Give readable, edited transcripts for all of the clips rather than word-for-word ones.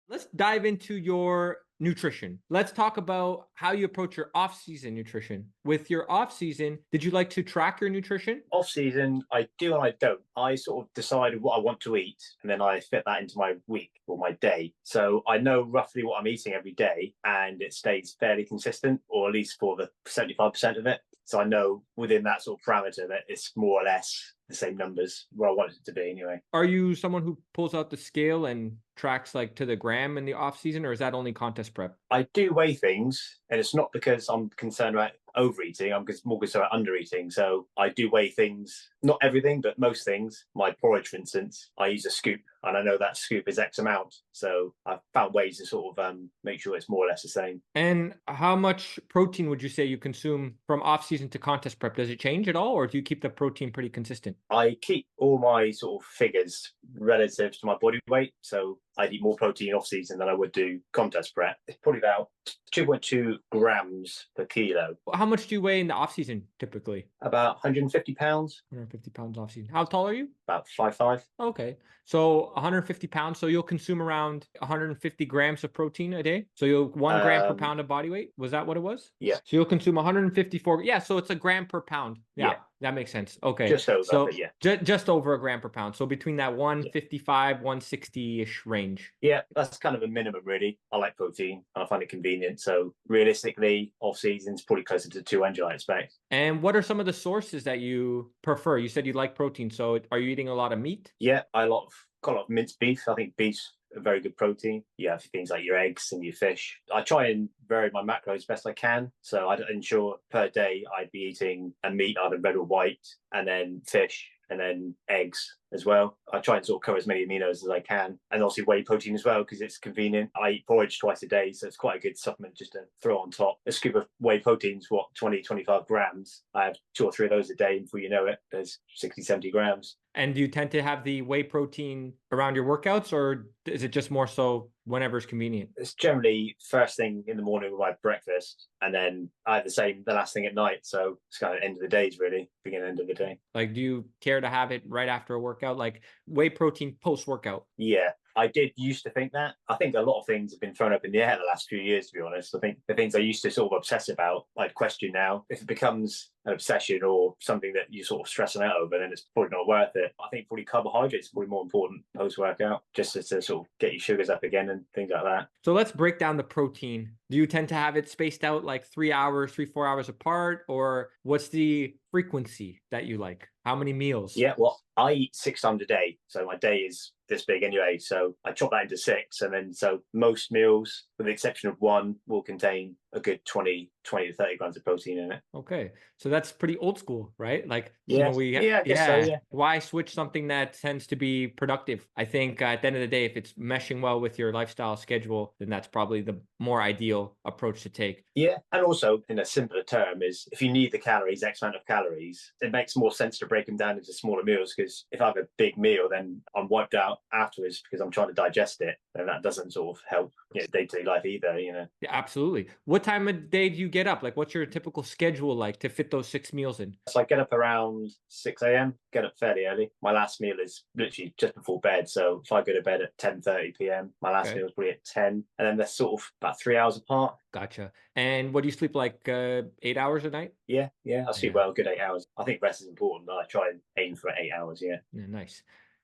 Let's dive into your nutrition. Let's talk about how you approach your off-season nutrition. With your off-season, did you like to track your nutrition? Off season, I do and I don't. I sort of decided what I want to eat, and then I fit that into my week or my day. So I know roughly what I'm eating every day, and it stays fairly consistent, or at least for the 75% of it. So I know within that sort of parameter that it's more or less the same numbers where I want it to be anyway. Are you someone who pulls out the scale and tracks like to the gram in the off-season, or is that only contest prep? I do weigh things, and it's not because I'm concerned about overeating. I'm more concerned about undereating. So I do weigh things, not everything, but most things. My porridge, for instance, I use a scoop, and I know that scoop is X amount. So I've found ways to sort of make sure it's more or less the same. And how much protein would you say you consume from off-season to contest prep? Does it change at all, or do you keep the protein pretty consistent? I keep all my sort of figures relative to my body weight. So I'd eat more protein off season than I would do contest prep. It's probably about 2.2 grams per kilo. How much do you weigh in the off-season typically? About 150 pounds, 150 pounds off-season. How tall are you? about 5'5". Okay. So 150 pounds. So you'll consume around 150 grams of protein a day. So you'll 1 gram per pound of body weight. Was that what it was? Yeah. So you'll consume 154. Yeah. So it's a gram per pound. Yeah. Yeah. That makes sense. Okay. Just over, So but yeah. just over 1 gram per pound. So between that 155, 160-ish range. Yeah, that's kind of a minimum, really. I like protein and I find it convenient. So realistically, off season's probably closer to 200, I expect. And what are some of the sources that you prefer? You said you like protein. So are you eating a lot of meat? Yeah, got a lot of minced beef. I think beef's a very good protein. You have things like your eggs and your fish. I try and vary my macros best I can. So I'd ensure per day I'd be eating a meat, either red or white, and then fish, and then eggs as well. I try and sort of cover as many aminos as I can, and also whey protein as well because it's convenient. I eat porridge twice a day, so it's quite a good supplement just to throw on top. A scoop of whey protein's what, 20, 25 grams. I have 2 or 3 of those a day, and before you know it, there's 60, 70 grams. And do you tend to have the whey protein around your workouts, or is it just more so whenever it's convenient? It's generally first thing in the morning with my breakfast, and then I have the same the last thing at night. So it's kind of end of the days, really, beginning end of the day. Like, do you care to have it right after a workout, like whey protein post-workout? Yeah, I did used to think that. I think a lot of things have been thrown up in the air the last few years, to be honest. I think the things I used to sort of obsess about, I'd question now. If it becomes an obsession or something that you're sort of stressing out over, then it's probably not worth it. I think probably carbohydrates is probably more important post-workout, just to sort of get your sugars up again and things like that. So let's break down the protein. Do you tend to have it spaced out like 3 hours, 4 hours apart, or what's the frequency that you like? How many meals? Yeah, well, I eat 6 times a day. So my day is this big anyway. So I chop that into 6. And then so most meals, with the exception of one, will contain a good 20 to 30 grams of protein in it. Okay. So that's pretty old school, right? Like, Yeah, I guess so, yeah. Why switch something that tends to be productive? I think at the end of the day, if it's meshing well with your lifestyle schedule, then that's probably the more ideal approach to take. Yeah, and also in a simpler term is if you need the calories, X amount of calories, it makes more sense to break them down into smaller meals, because if I have a big meal, then I'm wiped out afterwards because I'm trying to digest it, and that doesn't sort of help day-to-day life either, Yeah, absolutely. What time of day do you get up? Like, what's your typical schedule like to fit those 6 meals in? So I get up around 6 a.m., get up fairly early. My last meal is literally just before bed. So if I go to bed at 10:30 p.m., my last meal is probably at 10. And then they're sort of about 3 hours apart. Gotcha. And what do you sleep, like 8 hours a night? Yeah. I sleep well, good 8 hours. I think rest is important, but I try and aim for 8 hours, yeah. Yeah, nice.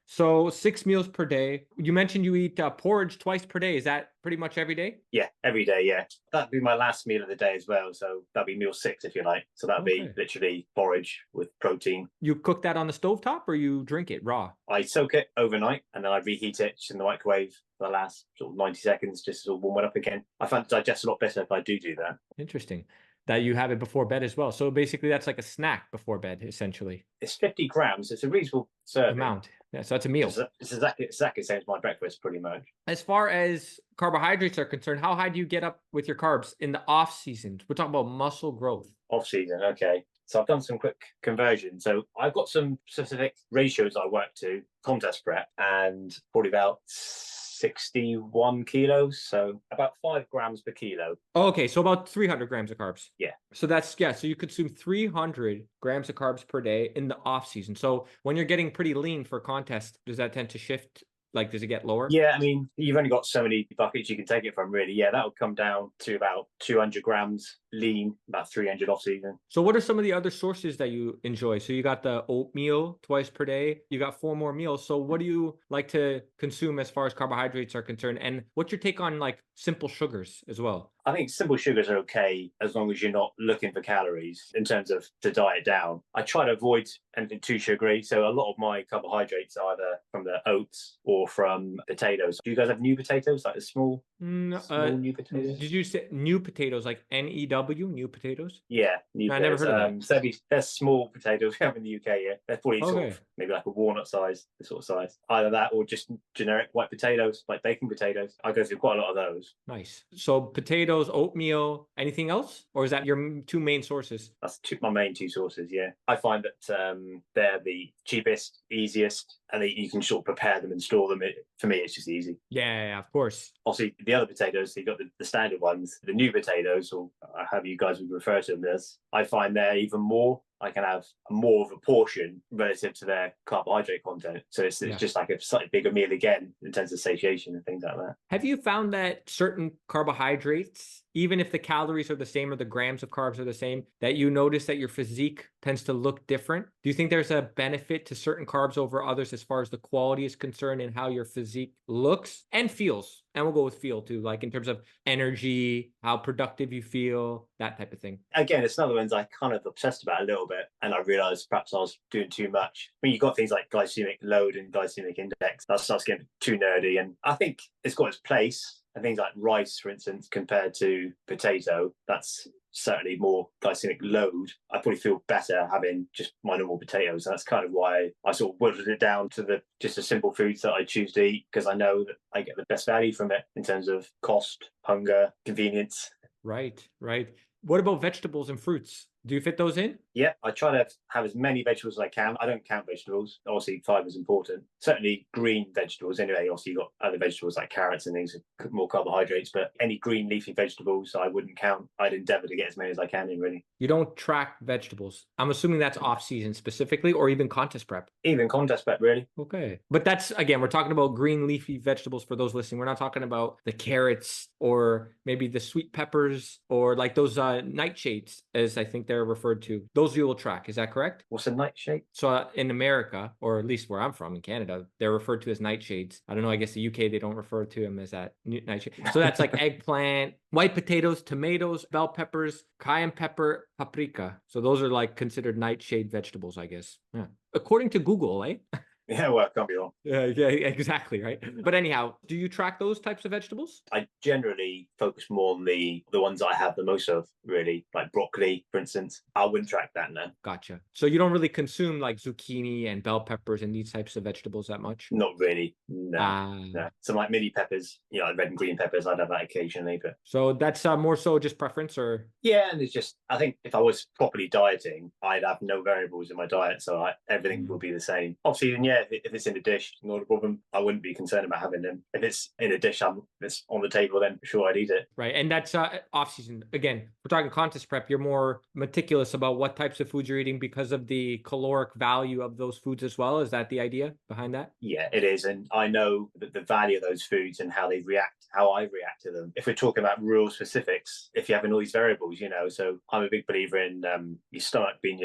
So 6 meals per day. You mentioned you eat porridge twice per day. Is that pretty much every day? Yeah, every day, yeah. That'd be my last meal of the day as well. So that'd be meal 6, if you like. So that'd be literally porridge with protein. You cook that on the stovetop or you drink it raw? I soak it overnight and then I reheat it in the microwave for the last sort of 90 seconds just to sort of warm it up again. I find it digests a lot better if I do that. Interesting. That you have it before bed as well. So basically that's like a snack before bed, essentially. It's 50 grams. It's a reasonable serving amount. Yeah, so that's a meal. It's exactly the same as my breakfast, pretty much. As far as carbohydrates are concerned, how high do you get up with your carbs in the off season? We're talking about muscle growth. Off season, okay. So I've done some quick conversion. So I've got some specific ratios I work to contest prep, and probably about 61 kilos, so about 5 grams per kilo. Okay, so about 300 grams of carbs. Yeah. So so you consume 300 grams of carbs per day in the off season. So when you're getting pretty lean for contest, does that tend to shift Like, does it get lower? Yeah, I mean, you've only got so many buckets you can take it from, really. Yeah, that would come down to about 200 grams lean, about 300 off season. So what are some of the other sources that you enjoy? So you got the oatmeal twice per day. You got 4 more meals. So what do you like to consume as far as carbohydrates are concerned? And what's your take on like simple sugars as well? I think simple sugars are okay as long as you're not looking for calories in terms of to diet down. I try to avoid anything too sugary. So a lot of my carbohydrates are either from the oats or from potatoes. Do you guys have new potatoes, like the small new potatoes? Did you say new potatoes, like NEW, new potatoes? Yeah, new I never potatoes. heard of that. So they're small potatoes we have in the UK. Yeah, they're probably sort Okay. of maybe like a walnut size, the sort of size. Either that or just generic white potatoes, like baking potatoes. I go through quite a lot of those. Nice. So potatoes, oatmeal, anything else? Or is that your two main sources? That's my main two sources. Yeah, I find that they're the cheapest, easiest, and you can sort of prepare them and store them. For me, it's just easy. Yeah, of course. Obviously, the other potatoes, so you've got the standard ones, the new potatoes, or however you guys would refer to them as. I find they're even more. I can have more of a portion relative to their carbohydrate content. So it's just like a slightly bigger meal again in terms of satiation and things like that. Have you found that certain carbohydrates, even if the calories are the same or the grams of carbs are the same, that you notice that your physique tends to look different? Do you think there's a benefit to certain carbs over others as far as the quality is concerned and how your physique looks and feels? And we'll go with feel too, like in terms of energy, how productive you feel, that type of thing. Again, it's another one I kind of obsessed about a little bit, and I realized perhaps I was doing too much. I mean, you've got things like glycemic load and glycemic index. That starts getting too nerdy, and I think it's got its place. And things like rice, for instance, compared to potato, that's certainly more glycemic load. I probably feel better having just my normal potatoes. And that's kind of why I sort of whittled it down to just the simple foods that I choose to eat, because I know that I get the best value from it in terms of cost, hunger, convenience. Right. What about vegetables and fruits? Do you fit those in? Yeah, I try to have as many vegetables as I can. I don't count vegetables. Obviously, fibre is important. Certainly green vegetables anyway. Obviously, you've got other vegetables like carrots and things, more carbohydrates, but any green leafy vegetables I wouldn't count. I'd endeavour to get as many as I can in, really. You don't track vegetables. I'm assuming that's off season specifically, or even contest prep. Even contest prep, really. Okay. But that's, again, we're talking about green leafy vegetables for those listening. We're not talking about the carrots or maybe the sweet peppers or like those nightshades, as I think they're referred to. Those you will track. Is that correct? What's a nightshade? So in America, or at least where I'm from in Canada, they're referred to as nightshades. I don't know. I guess the UK, they don't refer to them as that nightshade. So that's like eggplant, white potatoes, tomatoes, bell peppers, cayenne pepper, paprika. So those are like considered nightshade vegetables, I guess. Yeah. According to Google, eh? Yeah, well, it can't be wrong. Yeah, exactly, right? But anyhow, do you track those types of vegetables? I generally focus more on the ones I have the most of, really, like broccoli, for instance. I wouldn't track that, no. Gotcha. So you don't really consume like zucchini and bell peppers and these types of vegetables that much? Not really, no. No. So like mini peppers, red and green peppers, I'd have that occasionally, but... So that's more so just preference, or? Yeah, and it's just, I think if I was properly dieting, I'd have no variables in my diet, so everything would be the same. Obviously, then, yeah, if it's in a dish, not a problem. I wouldn't be concerned about having them. If it's in a dish, it's on the table, then for sure I'd eat it. Right, and that's off season. Again, we're talking contest prep. You're more meticulous about what types of foods you're eating because of the caloric value of those foods as well. Is that the idea behind that? Yeah, it is, and I know the value of those foods and how they react, how I react to them. If we're talking about real specifics, if you're having all these variables, so I'm a big believer in your stomach being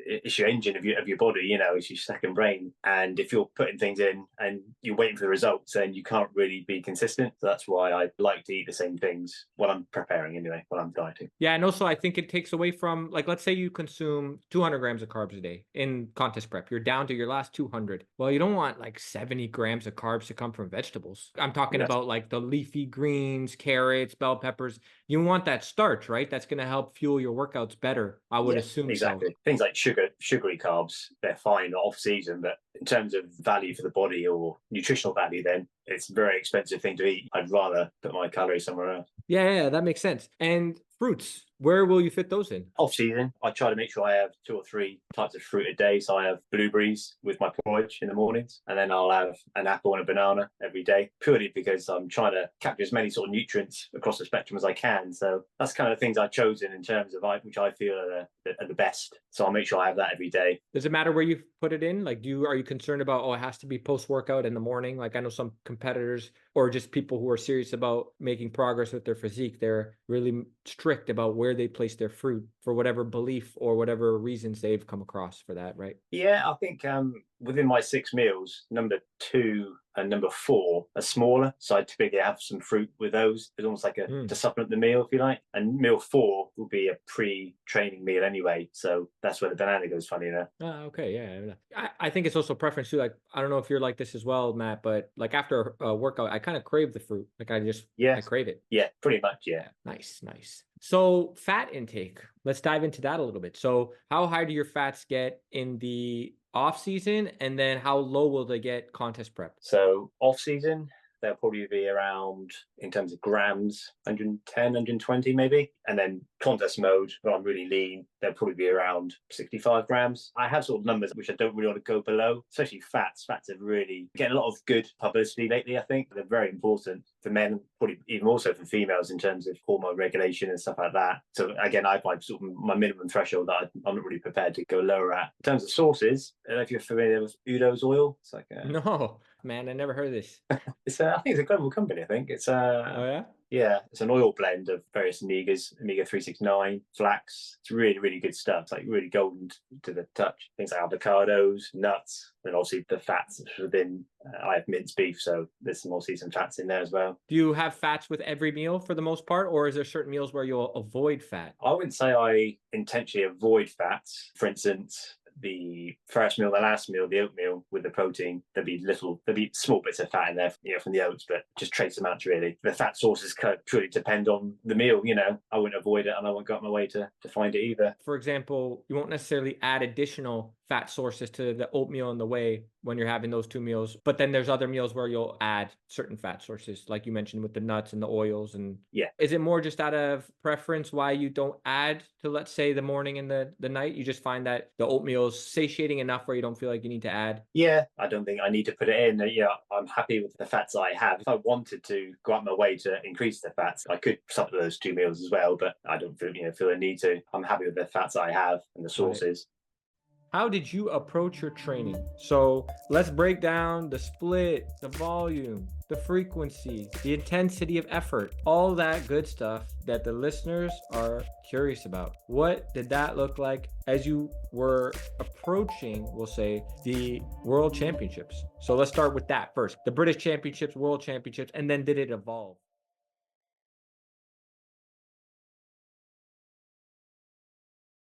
it's your engine of your body, it's your second brain. And if you're putting things in and you're waiting for the results, then you can't really be consistent. So that's why I like to eat the same things when I'm preparing anyway, when I'm dieting. Yeah, and also I think it takes away from, like, let's say you consume 200 grams of carbs a day in contest prep. You're down to your last 200. Well, you don't want like 70 grams of carbs to come from vegetables. I'm talking about like the leafy greens, carrots, bell peppers. You want that starch, right? That's going to help fuel your workouts better, I would assume. Exactly. So. Things like sugary carbs, they're fine off season, but in terms of value for the body or nutritional value, then it's a very expensive thing to eat. I'd rather put my calories somewhere else. Yeah, that makes sense. And fruits, where will you fit those in? Off season, I try to make sure I have 2 or 3 types of fruit a day. So I have blueberries with my porridge in the mornings, and then I'll have an apple and a banana every day, purely because I'm trying to capture as many sort of nutrients across the spectrum as I can. So that's kind of things I've chosen in terms of which I feel are the best. So I'll make sure I have that every day. Does it matter where you put it in? Like, are you concerned about, oh, it has to be post-workout in the morning? Like, I know some competitors or just people who are serious about making progress with their physique, they're really strict about where they place their fruit for whatever belief or whatever reasons they've come across for that, right? Yeah, I think within my 6 meals, number 2 and number 4 are smaller. So I typically have some fruit with those. It's almost like to supplement the meal, if you like. And meal 4 will be a pre-training meal anyway. So that's where the banana goes, funny enough. Okay, yeah. I think it's also preference too. Like, I don't know if you're like this as well, Matt, but like after a workout, I kind of crave the fruit. Like I crave it. Yeah, pretty much, yeah. Nice. So fat intake, let's dive into that a little bit. So how high do your fats get in the off season, and then how low will they get contest prep? So off season, they'll probably be around, in terms of grams, 110, 120 maybe. And then contest mode, when I'm really lean, they'll probably be around 65 grams. I have sort of numbers which I don't really want to go below, especially fats. Fats have really getting a lot of good publicity lately, I think. They're very important for men, probably even more so for females in terms of hormone regulation and stuff like that. So again, I find sort of my minimum threshold that I'm not really prepared to go lower at. In terms of sources, I don't know if you're familiar with Udo's oil. It's like No, man, I never heard of this. I think it's a global company. I think it's Oh yeah. Yeah, it's an oil blend of various omegas, omega 369, flax. It's really, really good stuff. It's like really golden to the touch. Things like avocados, nuts, and obviously the fats within. I have minced beef, so there's some some fats in there as well. Do you have fats with every meal for the most part, or is there certain meals where you'll avoid fat? I wouldn't say I intentionally avoid fats. For instance, the first meal, the last meal, the oatmeal with the protein, there'll be small bits of fat in there, from the oats, but just trace amounts really. The fat sources could purely depend on the meal, I wouldn't avoid it, and I won't go out my way to find it either. For example, you won't necessarily add additional fat sources to the oatmeal and the whey when you're having those 2 meals, but then there's other meals where you'll add certain fat sources, like you mentioned with the nuts and the oils. And yeah, is it more just out of preference why you don't add to, let's say, the morning and the night? You just find that the oatmeal is satiating enough where you don't feel like you need to add? Yeah, I don't think I need to put it in. I'm happy with the fats I have. If I wanted to go out my way to increase the fats, I could supplement those 2 meals as well, but I don't feel a need to. I'm happy with the fats I have and the sources. Right. How did you approach your training? So let's break down the split, the volume, the frequency, the intensity of effort, all that good stuff that the listeners are curious about. What did that look like as you were approaching, we'll say, the World Championships? So let's start with that first. The British Championships, World Championships, and then did it evolve?